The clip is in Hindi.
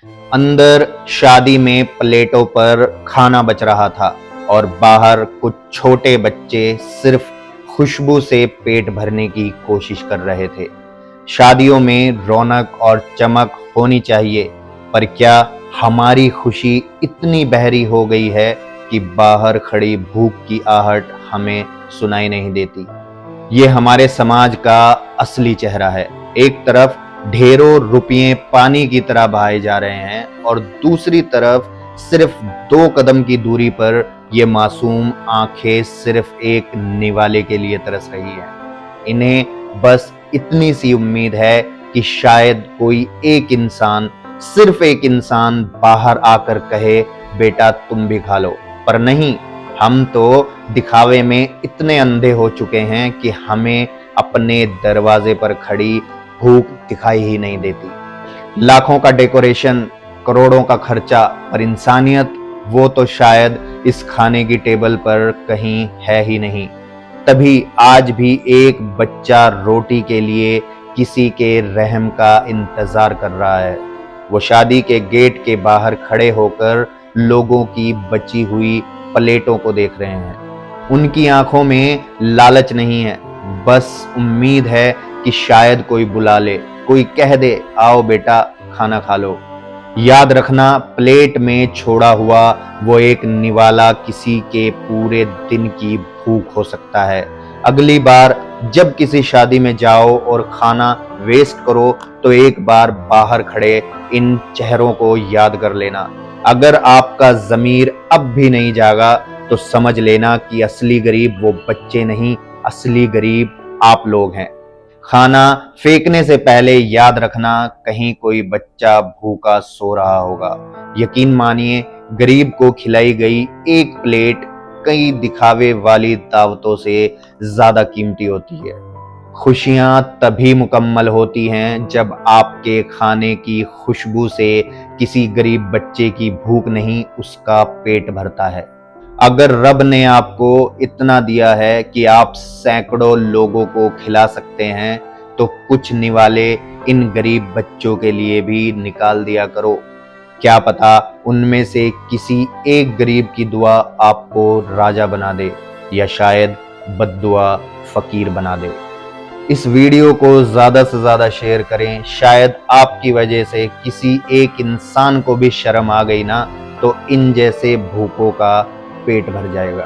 अंदर शादी में प्लेटों पर खाना बच रहा था और बाहर कुछ छोटे बच्चे सिर्फ खुशबू से पेट भरने की कोशिश कर रहे थे। शादियों में रौनक और चमक होनी चाहिए, पर क्या हमारी खुशी इतनी बहरी हो गई है कि बाहर खड़ी भूख की आहट हमें सुनाई नहीं देती। ये हमारे समाज का असली चेहरा है। एक तरफ ढेरों रुपये पानी की तरह बहाए जा रहे हैं और दूसरी तरफ सिर्फ 2 कदम की दूरी पर ये मासूम आंखें सिर्फ एक निवाले के लिए तरस रही हैं। इन्हें बस इतनी सी उम्मीद है कि शायद कोई एक इंसान, सिर्फ एक इंसान बाहर आकर कहे, बेटा तुम भी खा लो। पर नहीं, हम तो दिखावे में इतने अंधे हो चुके हैं कि हमें अपने दरवाजे पर खड़ी भूख दिखाई ही नहीं देती। लाखों का डेकोरेशन, करोड़ों का खर्चा, पर इंसानियत वो तो शायद इस खाने की टेबल पर कहीं है ही नहीं। तभी आज भी एक बच्चा रोटी के लिए किसी के रहम का इंतजार कर रहा है। वो शादी के गेट के बाहर खड़े होकर लोगों की बची हुई प्लेटों को देख रहे हैं। उनकी आंखों में लालच नहीं है, बस उम्मीद है कि शायद कोई बुला ले, कोई कह दे, आओ बेटा खाना खा लो। याद रखना, प्लेट में छोड़ा हुआ वो एक निवाला किसी के पूरे दिन की भूख हो सकता है। अगली बार जब किसी शादी में जाओ और खाना वेस्ट करो तो एक बार बाहर खड़े इन चेहरों को याद कर लेना। अगर आपका ज़मीर अब भी नहीं जागा तो समझ लेना कि असली गरीब वो बच्चे नहीं, असली गरीब आप लोग हैं। खाना फेंकने से पहले याद रखना, कहीं कोई बच्चा भूखा सो रहा होगा। यकीन मानिए, गरीब को खिलाई गई एक प्लेट कई दिखावे वाली दावतों से ज्यादा कीमती होती है। खुशियां तभी मुकम्मल होती हैं जब आपके खाने की खुशबू से किसी गरीब बच्चे की भूख नहीं, उसका पेट भरता है। अगर रब ने आपको इतना दिया है कि आप सैकड़ों लोगों को खिला सकते हैं, तो कुछ निवाले इन गरीब बच्चों के लिए भी निकाल दिया करो। क्या पता उनमें से किसी एक गरीब की दुआ आपको राजा बना दे, या शायद बद्दुआ फकीर बना दे। इस वीडियो को ज़्यादा से ज़्यादा शेयर करें। शायद आपकी वजह से किसी एक इंसान को भी शर्म आ गई ना, तो इन जैसे भूखों का पेट भर जाएगा।